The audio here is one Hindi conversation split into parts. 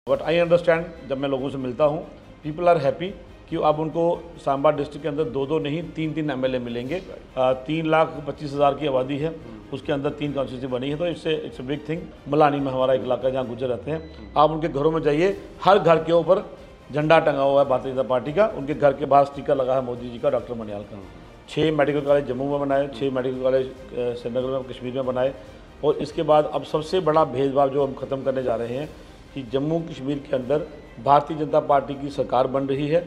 बट आई अंडरस्टैंड, जब मैं लोगों से मिलता हूँ, पीपल आर हैप्पी कि अब उनको सांबा डिस्ट्रिक्ट के अंदर दो नहीं तीन एमएलए मिलेंगे। 3,25,000 की आबादी है, उसके अंदर 3 कॉन्स्टिट्यूंसी बनी है, तो it's a big thing. Malani में हमारा एक इलाका जहाँ गुजर रहते हैं, आप उनके घरों में जाइए, हर घर के ऊपर झंडा टंगा हुआ है भारतीय जनता पार्टी का। उनके घर के बाहर स्टिकर लगा है मोदी जी का, डॉक्टर मनियाल का। 6 मेडिकल कॉलेज जम्मू में बनाए, 6 मेडिकल कॉलेज श्रीनगर में, कश्मीर में बनाए। और इसके बाद अब सबसे बड़ा भेदभाव जो हम ख़त्म करने जा रहे हैं कि जम्मू कश्मीर के अंदर भारतीय जनता पार्टी की सरकार बन रही है।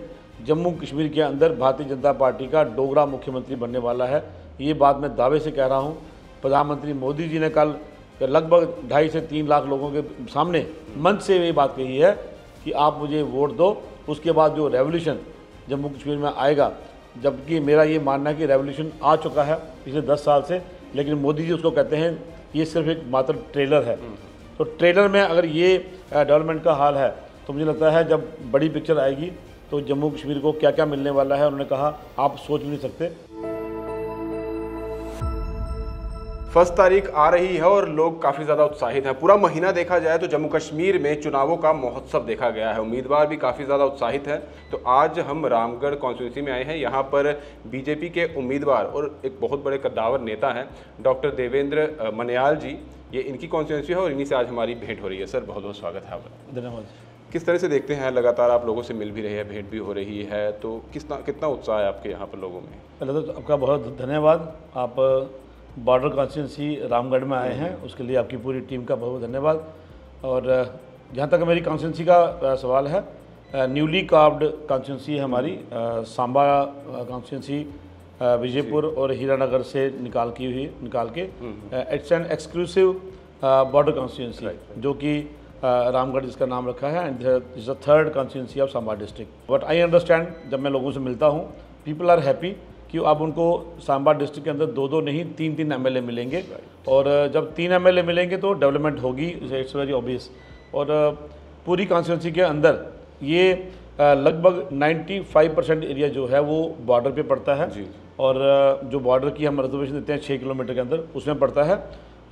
जम्मू कश्मीर के अंदर भारतीय जनता पार्टी का डोगरा मुख्यमंत्री बनने वाला है। ये बात मैं दावे से कह रहा हूँ। प्रधानमंत्री मोदी जी ने कल लगभग 2.5 से 3 लाख लोगों के सामने मंच से ये बात कही है कि आप मुझे वोट दो, उसके बाद जो रेवोल्यूशन जम्मू कश्मीर में आएगा। जबकि मेरा ये मानना है कि रेवोल्यूशन आ चुका है पिछले 10 साल से, लेकिन मोदी जी उसको कहते हैं ये सिर्फ एक मात्र ट्रेलर है। तो ट्रेलर में अगर ये डेवलपमेंट का हाल है, तो मुझे लगता है जब बड़ी पिक्चर आएगी तो जम्मू कश्मीर को क्या क्या मिलने वाला है, उन्होंने कहा आप सोच भी नहीं सकते। 1 तारीख आ रही है और लोग काफ़ी ज़्यादा उत्साहित हैं। पूरा महीना देखा जाए तो जम्मू कश्मीर में चुनावों का महोत्सव देखा गया है, उम्मीदवार भी काफ़ी ज़्यादा उत्साहित हैं। तो आज हम रामगढ़ कॉन्स्टिट्यूंसी में आए हैं। यहाँ पर बीजेपी के उम्मीदवार और एक बहुत बड़े कद्दावर नेता हैं डॉक्टर देवेंद्र मनियाल जी। ये इनकी कॉन्स्टिट्यूंसी है और इन्हीं से आज हमारी भेंट हो रही है। सर, बहुत बहुत स्वागत है आपका। धन्यवाद। किस तरह से देखते हैं, लगातार आप लोगों से मिल भी रहे हैं, भेंट भी हो रही है, तो कितना उत्साह है आपके यहाँ पर लोगों में? पहले तो आपका बहुत धन्यवाद। आप बॉर्डर कॉन्स्टिट्यूंसी रामगढ़ में आए हैं, उसके लिए आपकी पूरी टीम का बहुत धन्यवाद। और जहाँ तक मेरी कॉन्स्टिट्यूंसी का सवाल है, न्यूली कार्व्ड कॉन्स्टिट्यूंसी है हमारी। सांबा कॉन्स्टिट्यूंसी विजयपुर और हीरानगर से निकाल के it's an exclusive border constituency, जो कि रामगढ़ जिसका नाम रखा है, and is the 3rd constituency of Samba district. But I understand, जब मैं लोगों से मिलता हूँ, पीपल आर हैप्पी कि अब उनको सांबा डिस्ट्रिक्ट के अंदर दो नहीं तीन एमएलए मिलेंगे। और जब 3 एमएलए मिलेंगे तो डेवलपमेंट होगी, इट्स वेरी ऑब्वियस। और पूरी कॉन्स्टिट्यूंसी के अंदर ये लगभग 95% एरिया जो है वो बॉर्डर पे पड़ता है जी। और जो बॉर्डर की हम रिजर्वेशन देते हैं 6 किलोमीटर के अंदर, उसमें पड़ता है।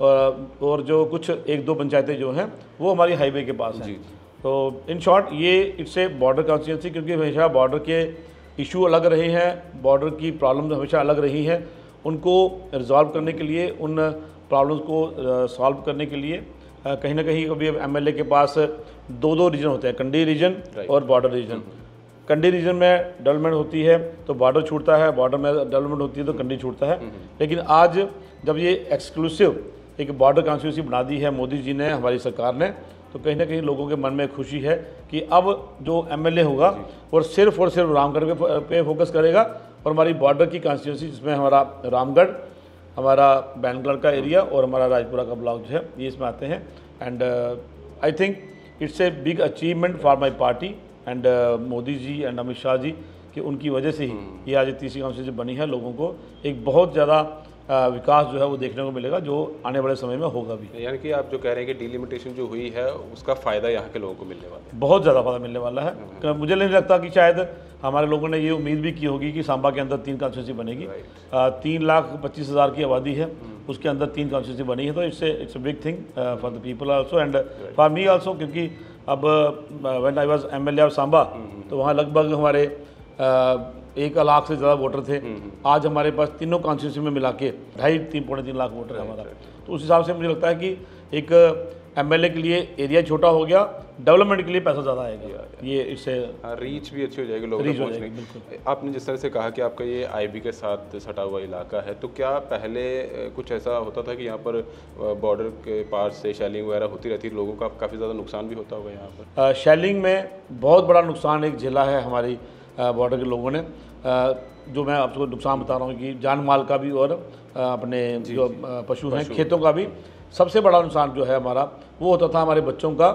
और जो कुछ 1-2 पंचायतें जो हैं वो हमारी हाईवे के पास हैं। तो इन शॉर्ट ये इट्स ए बॉर्डर कॉन्स्टिट्यूंसी, क्योंकि हमेशा बॉर्डर के इशू अलग रहे हैं, बॉर्डर की प्रॉब्लम्स हमेशा अलग रही हैं। उनको रिजॉल्व करने के लिए, उन प्रॉब्लम्स को सॉल्व करने के लिए कहीं ना कहीं कभी एमएलए के पास 2 रीजन होते हैं, कंडी रीजन और बॉर्डर रीजन। कंडी रीजन में डेवलपमेंट होती है तो बॉर्डर छूटता है, बॉर्डर में डेवलपमेंट होती है तो कंडी छूटता है। लेकिन आज जब ये एक्सक्लूसिव एक बॉर्डर कॉन्स्टिट्यूंसी बना दी है मोदी जी ने, हमारी सरकार ने, तो कहीं ना कहीं लोगों के मन में खुशी है कि अब जो एमएलए होगा और सिर्फ रामगढ़ पे फोकस करेगा। और हमारी बॉर्डर की कॉन्स्टिट्यूंसी, जिसमें हमारा रामगढ़, हमारा बैंगलोर का एरिया और हमारा राजपुरा का ब्लॉक जो है, ये इसमें आते हैं। And I think it's a big achievement for my party and Modi ji and Amit Shah ji, कि उनकी वजह से ही ये आज 30वीं कॉन्स्टिट्यूंसी बनी है। लोगों को एक बहुत ज़्यादा विकास जो है वो देखने को मिलेगा, जो आने वाले समय में होगा भी। यानी कि आप जो कह रहे हैं कि डिलिमिटेशन जो हुई है उसका फ़ायदा यहाँ के लोगों को मिलने वाला है, बहुत ज़्यादा फ़ायदा मिलने वाला है। मुझे नहीं लगता कि शायद हमारे लोगों ने ये उम्मीद भी की होगी कि सांबा के अंदर 3 कॉन्स्टिट्यूंसी बनेगी। 3,25,000 की आबादी है, उसके अंदर 3 कॉन्स्टिट्यूंसी बनी है, तो it's a big thing for the people also and for me also. क्योंकि अब when I was MLA of Samba, तो वहाँ लगभग हमारे 1 लाख से ज़्यादा वोटर थे। आज हमारे पास तीनों कॉन्स्टिट्यूंसी में मिला के 2.5-3 लाख वोटर है हमारा। तो उस हिसाब से मुझे लगता है कि एक एमएलए के लिए एरिया छोटा हो गया, डेवलपमेंट के लिए पैसा ज़्यादा आएगा। ये इससे रीच भी अच्छी हो जाएगी, लोगों तक पहुंचने की। आपने जिस तरह से कहा कि आपका ये आईबी के साथ सटा हुआ इलाका है, तो क्या पहले कुछ ऐसा होता था कि यहाँ पर बॉर्डर के पार से शेलिंग वगैरह होती रहती, लोगों का काफ़ी ज़्यादा नुकसान भी होता होगा यहाँ पर? शेलिंग में बहुत बड़ा नुकसान एक झेला है हमारी बॉर्डर के लोगों ने। जो मैं आपको नुकसान बता रहा हूँ कि जान माल का भी और अपने जो पशु हैं, खेतों का भी। सबसे बड़ा नुकसान जो है हमारा वो होता था हमारे बच्चों का,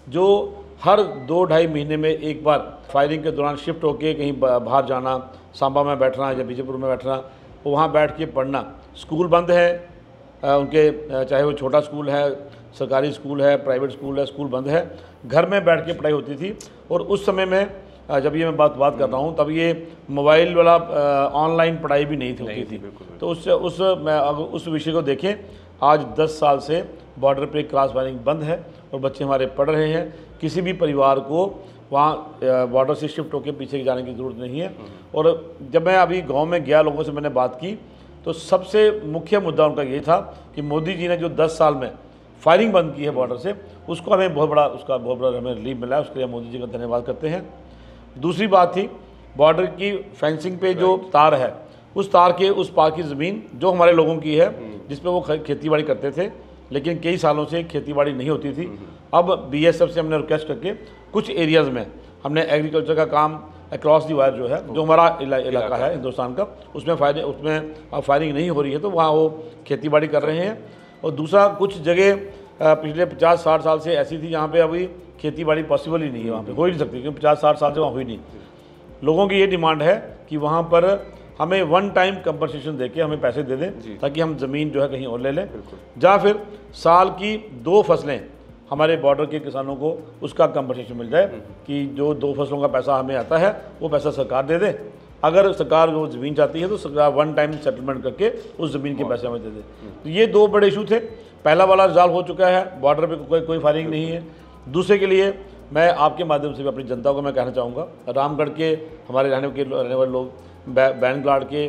जो हर 2-2.5 महीने में एक बार फायरिंग के दौरान शिफ्ट होके कहीं बाहर जाना, सांबा में बैठना या बीजेपुर में बैठना, वहाँ बैठ के पढ़ना। स्कूल बंद है उनके, चाहे वो छोटा स्कूल है, सरकारी स्कूल है, प्राइवेट स्कूल है, स्कूल बंद है। घर में बैठ के पढ़ाई होती थी। और उस समय में जब ये मैं बात कर रहा हूँ, तब ये मोबाइल वाला ऑनलाइन पढ़ाई भी नहीं होती थी। तो उस विषय को देखें, आज 10 साल से बॉर्डर पे क्रॉस फायरिंग बंद है और बच्चे हमारे पढ़ रहे हैं। किसी भी परिवार को वहाँ बॉर्डर से शिफ्ट होकर पीछे जाने की ज़रूरत नहीं है। और जब मैं अभी गांव में गया, लोगों से मैंने बात की, तो सबसे मुख्य मुद्दा उनका ये था कि मोदी जी ने जो 10 साल में फायरिंग बंद की है बॉर्डर से, उसको हमें बहुत बड़ा हमें रिलीफ मिला है। उसके लिए मोदी जी का धन्यवाद करते हैं। दूसरी बात थी बॉर्डर की फेंसिंग पे जो तार है, उस तार के उस पार की ज़मीन जो हमारे लोगों की है, जिस पे वो खेती बाड़ी करते थे, लेकिन कई सालों से खेती बाड़ी नहीं होती थी। अब BSF से हमने रिक्वेस्ट करके कुछ एरियाज़ में हमने एग्रीकल्चर का काम अक्रॉस दी वायर जो है, जो हमारा इलाका है हिंदुस्तान का, उसमें फायरिंग नहीं हो रही है, तो वहाँ वो खेती बाड़ी कर रहे हैं। और दूसरा, कुछ जगह पिछले 50-60 साल से ऐसी थी जहाँ पे अभी खेती बाड़ी पॉसिबल ही नहीं है, वहाँ पे हो ही नहीं सकती, क्योंकि 50-60 साल से वहाँ हुई नहीं। लोगों की ये डिमांड है कि वहाँ पर हमें वन टाइम कंपनसेशन देके हमें पैसे दे दें, ताकि हम ज़मीन जो है कहीं और ले लें, या फिर साल की 2 फसलें हमारे बॉर्डर के किसानों को उसका कंपनसेशन मिल जाए, कि जो 2 फसलों का पैसा हमें आता है वो पैसा सरकार दे दे। अगर सरकार वो ज़मीन चाहती है तो सरकार वन टाइम सेटलमेंट करके उस ज़मीन के पैसे हमें दे दे। तो ये 2 बड़े इशू थे। पहला वाला रिजॉल्व हो चुका है, बॉर्डर पे कोई फायरिंग नहीं है। दूसरे के लिए मैं आपके माध्यम से भी अपनी जनता को मैं कहना चाहूँगा, रामगढ़ के हमारे रहने वाले लोग, बैनगलाड के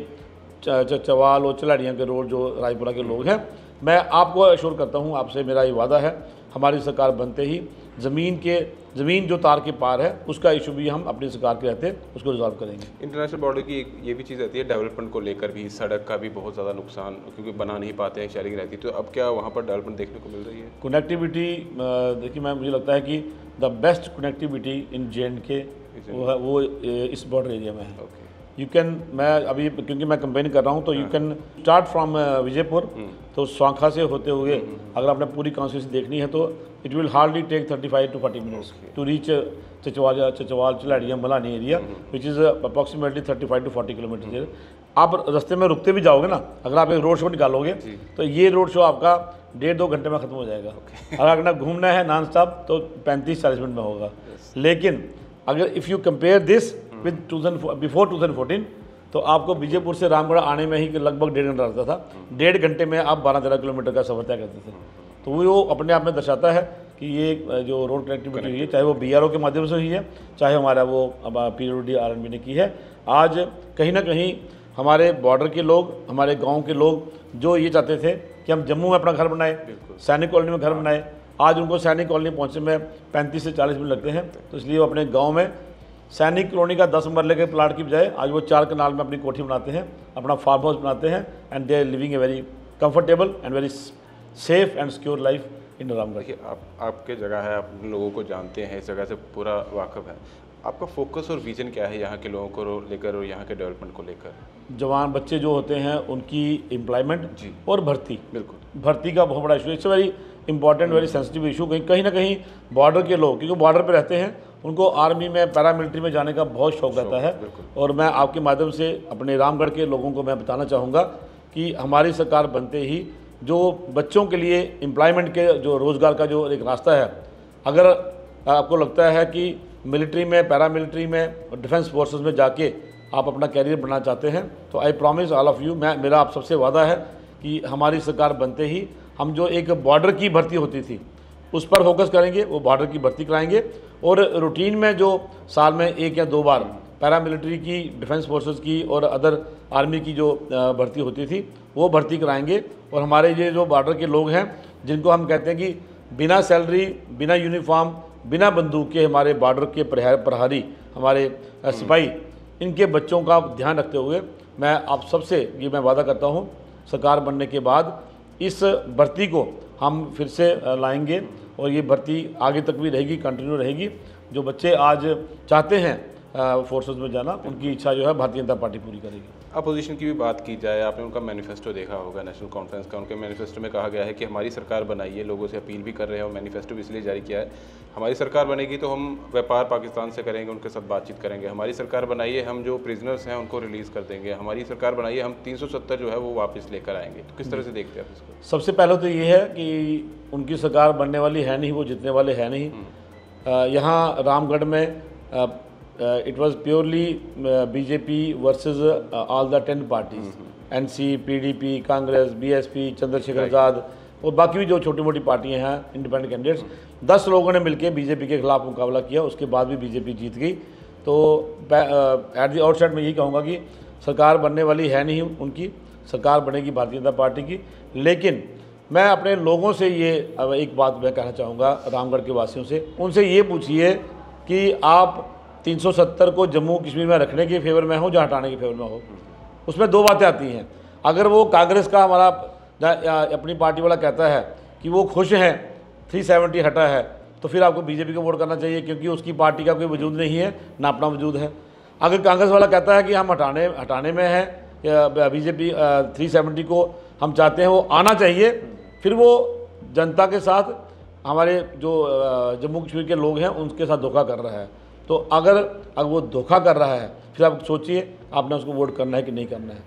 चवाल और चलाड़ियाँ के रोड जो रायपुरा के लोग हैं, मैं आपको अश्योर करता हूँ, आपसे मेरा ये वादा है, हमारी सरकार बनते ही ज़मीन जो तार के पार है उसका इशू भी हम अपनी सरकार के रहते उसको रिजॉल्व करेंगे। इंटरनेशनल बॉर्डर की ये भी चीज़ रहती है, डेवलपमेंट को लेकर भी, सड़क का भी बहुत ज़्यादा नुकसान, क्योंकि बना नहीं पाते हैं, शेयरिंग रहती है। तो अब क्या वहाँ पर डेवलपमेंट देखने को मिल रही है? कनेक्टिविटी देखिए, मुझे लगता है कि the best connectivity in J&K वो इस बॉर्डर एरिया में है। यू कैन, मैं अभी क्योंकि मैं कंपेन कर रहा हूँ, तो you can start from Vijaypur, तो स्वांखा से होते हुए अगर आपने पूरी कॉन्स्टिट्यूंसी देखनी है तो it will hardly take 35 to 40 minutes to reach Chachwal Chaladiya Malani area, which is approximately 35 to 40 kilometre. आप रास्ते में रुकते भी जाओगे ना, अगर आप एक रोड शो निकालोगे तो ये रोड शो आपका 1.5-2 घंटे में ख़त्म हो जाएगा। अगर ना घूमना है नॉन स्टॉप तो 35-40 मिनट में होगा। लेकिन अगर if you compare this with before 2014, तो आपको विजयपुर से रामगढ़ आने में ही लगभग 1.5 घंटा लगता था। 1.5 घंटे में आप 12-13 किलोमीटर का सफर तय करते थे। तो वो अपने आप में दर्शाता है कि ये जो रोड कनेक्टिविटी हुई है, चाहे वो BRO के माध्यम से हुई है, चाहे हमारा वो PWD RNB ने की है, आज कहीं ना कहीं हमारे बॉर्डर के लोग, हमारे गाँव के लोग जो ये चाहते थे कि हम जम्मू में अपना घर बनाए, सैनिक कॉलोनी में घर बनाए, आज उनको सैनिक कॉलोनी पहुँचने में 35 से 40 मिनट लगते हैं। तो इसलिए वो अपने गाँव में सैनिक कॉलोनी का 10 मरले के प्लाट की बजाय आज वो 4 कनाल में अपनी कोठी बनाते हैं, अपना फार्म हाउस बनाते हैं, and they are living a very comfortable and very safe and secure life in Ramgarh. देखिए, आपके जगह है, आप लोगों को जानते हैं, इस जगह से पूरा वाकिफ है। आपका फोकस और विजन क्या है यहाँ के लोगों को लेकर और यहाँ के डेवलपमेंट को लेकर? जवान बच्चे जो होते हैं उनकी एम्प्लॉयमेंट और भर्ती, बिल्कुल भर्ती का बहुत बड़ा issue, it's very important, very sensitive issue. कहीं ना कहीं बॉर्डर के लोग, क्योंकि बॉर्डर पे रहते हैं, उनको आर्मी में, पैरामिलिट्री में जाने का बहुत शौक रहता है। और मैं आपके माध्यम से अपने रामगढ़ के लोगों को मैं बताना चाहूँगा कि हमारी सरकार बनते ही जो बच्चों के लिए एम्प्लॉयमेंट के जो रोज़गार का जो एक रास्ता है, अगर आपको लगता है कि मिलिट्री में, पैरामिलिट्री में, डिफेंस फोर्सेस में जाके आप अपना कैरियर बनाना चाहते हैं, तो I promise all of you, मेरा आप सबसे वादा है कि हमारी सरकार बनते ही हम जो एक बॉर्डर की भर्ती होती थी उस पर फोकस करेंगे, वो बॉर्डर की भर्ती कराएंगे। और रूटीन में जो साल में 1 या 2 बार पैरामिलिट्री की, डिफेंस फोर्सेस की और अदर आर्मी की जो भर्ती होती थी वो भर्ती कराएंगे। और हमारे ये जो बॉर्डर के लोग हैं, जिनको हम कहते हैं कि बिना सैलरी, बिना यूनिफॉर्म, बिना बंदूक के हमारे बॉर्डर के प्रहरी, हमारे सिपाही, इनके बच्चों का ध्यान रखते हुए मैं आप सबसे ये मैं वादा करता हूँ, सरकार बनने के बाद इस भर्ती को हम फिर से लाएंगे और ये भर्ती आगे तक भी रहेगी, कंटिन्यू रहेगी। जो बच्चे आज चाहते हैं फोर्सेस में जाना, उनकी इच्छा जो है भारतीय जनता पार्टी पूरी करेगी। अपोजिशन की भी बात की जाए, आपने उनका मैनिफेस्टो देखा होगा, नेशनल कॉन्फ्रेंस का। उनके मैनिफेस्टो में कहा गया है कि हमारी सरकार बनाइए, लोगों से अपील भी कर रहे हैं और मैनिफेस्टो भी इसलिए जारी किया है, हमारी सरकार बनेगी तो हम व्यापार पाकिस्तान से करेंगे, उनके साथ बातचीत करेंगे। हमारी सरकार बनाइए, हम जो प्रिजनर्स हैं उनको रिलीज़ कर देंगे। हमारी सरकार बनाइए, हम 370 जो है वो वापस लेकर आएंगे। तो किस तरह से देखते हैं आप इसको? सबसे पहले तो ये है कि उनकी सरकार बनने वाली है नहीं, वो जीतने वाले हैं नहीं। यहाँ रामगढ़ में it was purely BJP versus all the 10 parties, NC, PDP, Congress, BSP, Chandrashekhar Azad और बाकी भी जो छोटी मोटी पार्टियां हैं इंडिपेंडेंट कैंडिडेट्स, 10 लोगों ने मिलकर बीजेपी के खिलाफ मुकाबला किया, उसके बाद भी बीजेपी जीत गई। तो एट दी आउटसेट मैं यही कहूँगा कि सरकार बनने वाली है नहीं उनकी, सरकार बनेगी भारतीय जनता पार्टी की। लेकिन मैं अपने लोगों से ये अब एक बात मैं कहना चाहूँगा, रामगढ़ के वासियों से, उनसे ये पूछिए कि आप 370 को जम्मू कश्मीर में रखने के फेवर में हो या हटाने के फेवर में हो। उसमें दो बातें आती हैं। अगर वो कांग्रेस का हमारा अपनी पार्टी वाला कहता है कि वो खुश हैं 370 हटा है, तो फिर आपको बीजेपी को वोट करना चाहिए, क्योंकि उसकी पार्टी का कोई वजूद नहीं है, ना अपना वजूद है। अगर कांग्रेस वाला कहता है कि हम हटाने में है, बीजेपी 370 को हम चाहते हैं वो आना चाहिए, फिर वो जनता के साथ हमारे जो जम्मू कश्मीर के लोग हैं उनके साथ धोखा कर रहा है। तो अगर वो धोखा कर रहा है, फिर आप सोचिए आपने उसको वोट करना है कि नहीं करना है।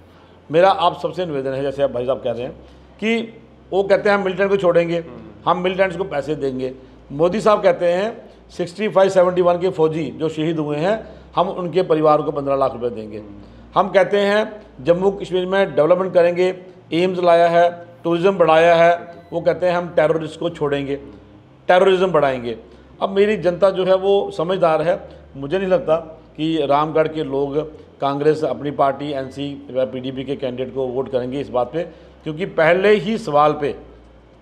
मेरा आप सबसे निवेदन है, जैसे आप भाई साहब कह रहे हैं कि वो कहते हैं हम मिलिटेंट को छोड़ेंगे, हम मिलिटेंट्स को पैसे देंगे। मोदी साहब कहते हैं 65-71 के फौजी जो शहीद हुए हैं, हम उनके परिवार को 15 लाख रुपए देंगे। हम कहते हैं जम्मू कश्मीर में डेवलपमेंट करेंगे, एम्स लाया है, टूरिज़्म बढ़ाया है, वो कहते हैं हम टेररिस्ट को छोड़ेंगे, टेररिज्म बढ़ाएंगे। अब मेरी जनता जो है वो समझदार है, मुझे नहीं लगता कि रामगढ़ के लोग कांग्रेस अपनी पार्टी एनसी पीडीपी के कैंडिडेट को वोट करेंगे इस बात पे, क्योंकि पहले ही सवाल पे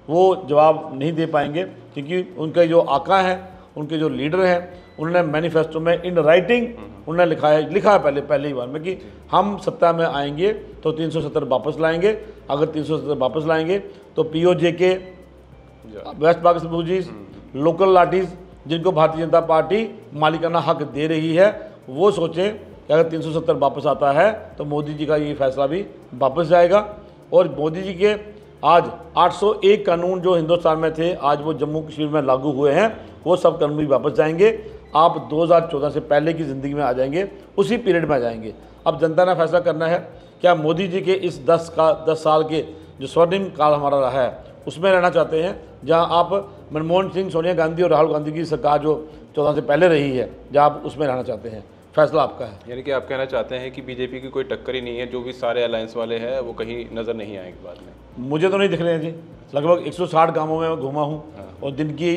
वो जवाब नहीं दे पाएंगे, क्योंकि उनके जो आका हैं, उनके जो लीडर हैं, उन्होंने मैनिफेस्टो में इन राइटिंग उन्होंने लिखा है पहले ही बार में कि हम सत्ता में आएंगे तो 370 वापस लाएंगे। अगर 370 वापस लाएंगे तो पीओजे के वेस्ट पाकिस्तान फौजीज, लोकल लाठीज जिनको भारतीय जनता पार्टी मालिकाना हक दे रही है, वो सोचें कि अगर 370 वापस आता है तो मोदी जी का ये फैसला भी वापस जाएगा। और मोदी जी के आज 801 कानून जो हिंदुस्तान में थे, आज वो जम्मू कश्मीर में लागू हुए हैं, वो सब कानून भी वापस जाएंगे। आप 2014 से पहले की ज़िंदगी में आ जाएंगे, उसी पीरियड में आ जाएंगे। अब जनता ने फैसला करना है, क्या मोदी जी के इस 10 साल के जो स्वर्णिम काल हमारा रहा है उसमें रहना चाहते हैं, जहां आप मनमोहन सिंह, सोनिया गांधी और राहुल गांधी की सरकार जो 14 से पहले रही है, जहां आप उसमें रहना चाहते हैं? फैसला आपका है। यानी कि आप कहना चाहते हैं कि बीजेपी की कोई टक्कर ही नहीं है, जो भी सारे अलायंस वाले हैं वो कहीं नज़र नहीं आएंगे बाद में? मुझे तो नहीं दिख रहे हैं जी। लगभग 160 गाँवों में मैं घूमा हूँ और दिन की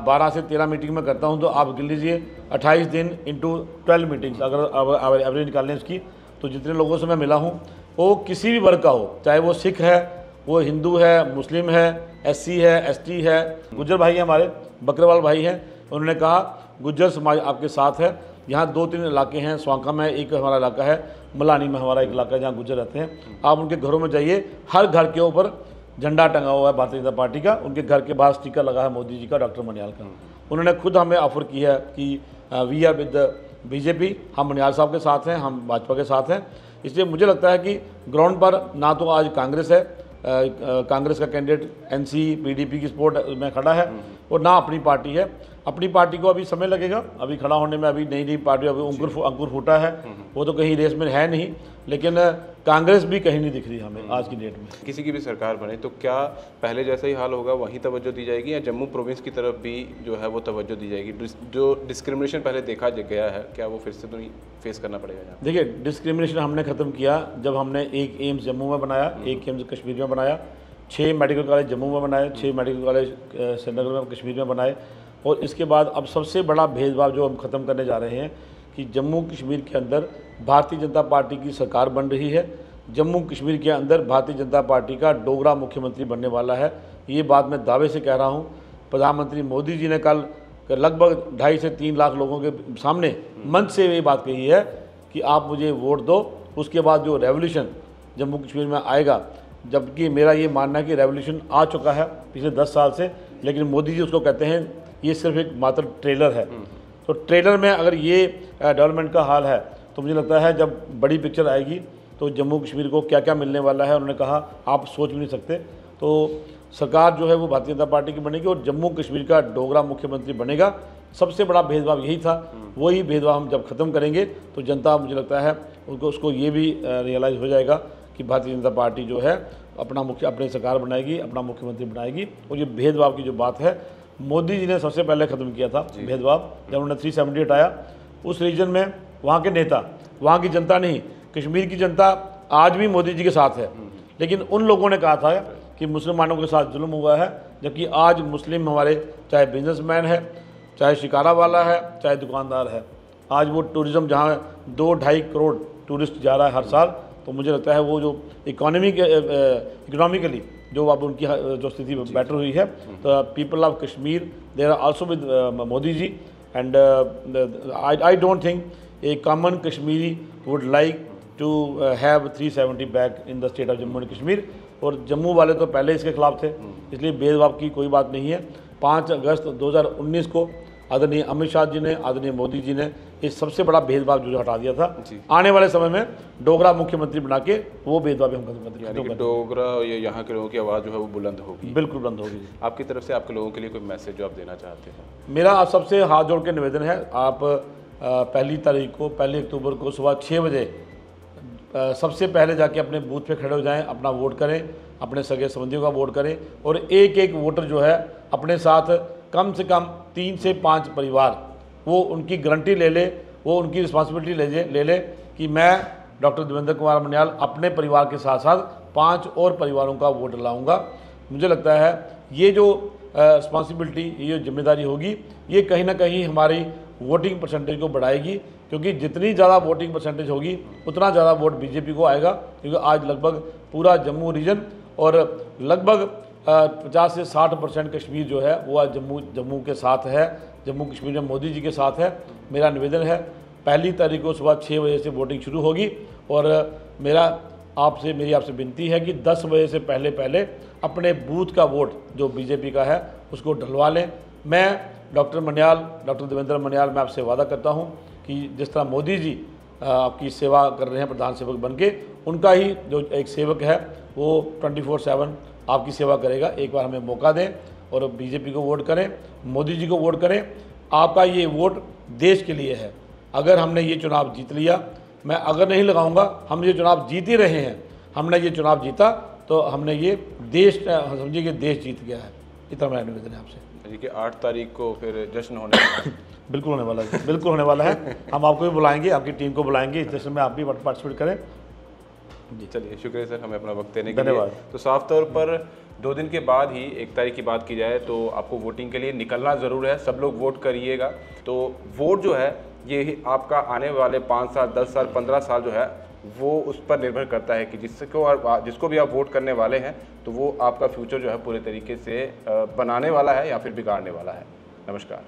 12 से 13 मीटिंग में करता हूँ, तो आप गिन लीजिए 28 दिन इंटू 12 मीटिंग्स अगर एवरेज निकालें उसकी, तो जितने लोगों से मैं मिला हूँ वो किसी भी वर्ग का हो, चाहे वो सिख है, वो हिंदू है, मुस्लिम है, एससी है, एसटी है, गुज्जर भाई हैं हमारे, बकरवाल भाई हैं, उन्होंने कहा गुज्जर समाज आपके साथ है। यहाँ 2-3 इलाके हैं, स्वांका में एक हमारा इलाका है, मलानी में हमारा एक इलाका है जहाँ गुज्जर रहते हैं। आप उनके घरों में जाइए, हर घर के ऊपर झंडा टंगा हुआ है भारतीय जनता पार्टी का, उनके घर के बाहर स्टिकर लगा है मोदी जी का, डॉक्टर मनियाल का। उन्होंने खुद हमें ऑफर किया है कि वी आर विद बीजेपी, हम मनियाल साहब के साथ हैं, हम भाजपा के साथ हैं। इसलिए मुझे लगता है कि ग्राउंड पर ना तो आज कांग्रेस है, कांग्रेस का कैंडिडेट एनसी पीडीपी की सपोर्ट में खड़ा है, और ना अपनी पार्टी है। अपनी पार्टी को अभी समय लगेगा, अभी खड़ा होने में, अभी नई पार्टी, अभी अंकुर फूटा है, वो तो कहीं रेस में है नहीं। लेकिन कांग्रेस भी कहीं नहीं दिख रही हमें आज की डेट में। किसी की भी सरकार बने तो क्या पहले जैसा ही हाल होगा, वहीं तवज्जो दी जाएगी, या जम्मू प्रोविंस की तरफ भी जो है वो तवज्जो दी जाएगी? जो डिस्क्रिमिनेशन पहले देखा गया है, क्या वो फिर से तो नहीं फेस करना पड़ेगा? देखिए, डिस्क्रिमिनेशन हमने ख़त्म किया जब हमने एक एम्स जम्मू में बनाया, एक एम्स कश्मीर में बनाया, 6 मेडिकल कॉलेज जम्मू में बनाए, 6 मेडिकल कॉलेज श्रीनगर में, कश्मीर में बनाए। और इसके बाद अब सबसे बड़ा भेदभाव जो हम ख़त्म करने जा रहे हैं कि जम्मू कश्मीर के अंदर भारतीय जनता पार्टी की सरकार बन रही है, जम्मू कश्मीर के अंदर भारतीय जनता पार्टी का डोगरा मुख्यमंत्री बनने वाला है। ये बात मैं दावे से कह रहा हूँ। प्रधानमंत्री मोदी जी ने कल लगभग 2.5 से 3 लाख लोगों के सामने मंच से ये बात कही है कि आप मुझे वोट दो, उसके बाद जो रेवोल्यूशन जम्मू कश्मीर में आएगा। जबकि मेरा ये मानना है कि रेवोल्यूशन आ चुका है पिछले 10 साल से, लेकिन मोदी जी उसको कहते हैं ये सिर्फ एक मात्र ट्रेलर है। तो ट्रेलर में अगर ये डेवलपमेंट का हाल है, तो मुझे लगता है जब बड़ी पिक्चर आएगी तो जम्मू कश्मीर को क्या क्या मिलने वाला है, उन्होंने कहा आप सोच भी नहीं सकते। तो सरकार जो है वो भारतीय जनता पार्टी की बनेगी और जम्मू कश्मीर का डोगरा मुख्यमंत्री बनेगा। सबसे बड़ा भेदभाव यही था, वही भेदभाव हम जब ख़त्म करेंगे तो जनता, मुझे लगता है उसको ये भी रियलाइज़ हो जाएगा कि भारतीय जनता पार्टी जो है अपनी सरकार बनाएगी, अपना मुख्यमंत्री बनाएगी। और ये भेदभाव की जो बात है, मोदी जी ने सबसे पहले ख़त्म किया था भेदभाव, जब उन्होंने 370 हटाया। उस रीजन में वहाँ के नेता, वहाँ की जनता नहीं, कश्मीर की जनता आज भी मोदी जी के साथ है। लेकिन उन लोगों ने कहा था कि मुसलमानों के साथ जुल्म हुआ है, जबकि आज मुस्लिम हमारे चाहे बिजनेसमैन है, चाहे शिकारा वाला है, चाहे दुकानदार है, आज वो टूरिज़्म जहाँ 2-2.5 करोड़ टूरिस्ट जा रहा है हर साल, तो मुझे लगता है वो जो इकोनॉमिकली जो अब उनकी जो स्थिति बेटर हुई है, तो people of Kashmir they are also with Modi ji, and I don't think a common Kashmiri would like to have 370 back in the state of Jammu and Kashmir. और जम्मू वाले तो पहले इसके खिलाफ थे, इसलिए भेदभाव की कोई बात नहीं है। 5 अगस्त 2019 को आदरणीय अमित शाह जी ने, आदरणीय मोदी जी ने इस सबसे बड़ा भेदभाव जो हटा दिया था। आने वाले समय में डोगरा मुख्यमंत्री बना के वो भेदभाव भी हम खत्म कर देंगे। डोगरा या यहाँ के लोगों की आवाज़ जो है वो बुलंद होगी, बिल्कुल बुलंद होगी। आपकी तरफ से आपके लोगों के लिए कोई मैसेज जो आप देना चाहते हैं? मेरा आप सबसे हाथ जोड़ के निवेदन है, आप 1 तारीख को 1 अक्टूबर को सुबह 6 बजे सबसे पहले जाके अपने बूथ पे खड़े हो जाएं, अपना वोट करें, अपने सगे संबंधियों का वोट करें, और एक वोटर जो है अपने साथ कम से कम 3 से 5 परिवार, वो उनकी गारंटी ले ले, वो उनकी रिस्पॉन्सिबिलिटी ले ले कि मैं डॉक्टर देवेंद्र कुमार मन्याल अपने परिवार के साथ साथ 5 और परिवारों का वोट लाऊंगा। मुझे लगता है ये जो रिस्पॉन्सिबिलिटी, ये जो जिम्मेदारी होगी, ये कहीं ना कहीं हमारी वोटिंग परसेंटेज को बढ़ाएगी, क्योंकि जितनी ज़्यादा वोटिंग परसेंटेज होगी उतना ज़्यादा वोट बीजेपी को आएगा, क्योंकि आज लगभग पूरा जम्मू रीजन और लगभग 50 से 60% कश्मीर जो है वो आज जम्मू के साथ है, जम्मू कश्मीर में मोदी जी के साथ है। मेरा निवेदन है 1 तारीख को सुबह 6 बजे से वोटिंग शुरू होगी, और मेरी आपसे विनती है कि 10 बजे से पहले अपने बूथ का वोट जो बीजेपी का है उसको डलवा लें। मैं डॉक्टर देवेंद्र मन्याल, मैं आपसे वादा करता हूं कि जिस तरह मोदी जी आपकी सेवा कर रहे हैं प्रधान सेवक बन के, उनका ही जो एक सेवक है वो 24/7 आपकी सेवा करेगा। एक बार हमें मौका दें और बीजेपी को वोट करें, मोदी जी को वोट करें। आपका ये वोट देश के लिए है। अगर हमने ये चुनाव जीत लिया, मैं अगर नहीं लगाऊंगा, हम ये चुनाव जीत ही रहे हैं, हमने ये चुनाव जीता तो हमने ये देश, समझिए कि देश जीत गया है। इतना मेरा निवेदन है आपसे कि 8 तारीख को फिर जश्न होने वाला है। बिल्कुल होने वाला है, बिल्कुल होने वाला है। हम आपको भी बुलाएंगे, आपकी टीम को बुलाएंगे, इस जश्न में आप भी पार्टिसिपेट करें। जी चलिए, शुक्रिया सर हमें अपना वक्त देने के लिए। धन्यवाद। तो साफ तौर पर 2 दिन के बाद ही 1 तारीख की बात की जाए तो आपको वोटिंग के लिए निकलना ज़रूर है। सब लोग वोट करिएगा। तो वोट जो है ये आपका आने वाले 5 साल, 10 साल, 15 साल जो है वो उस पर निर्भर करता है कि जिसको भी आप वोट करने वाले हैं तो वो आपका फ्यूचर जो है पूरे तरीके से बनाने वाला है या फिर बिगाड़ने वाला है। नमस्कार।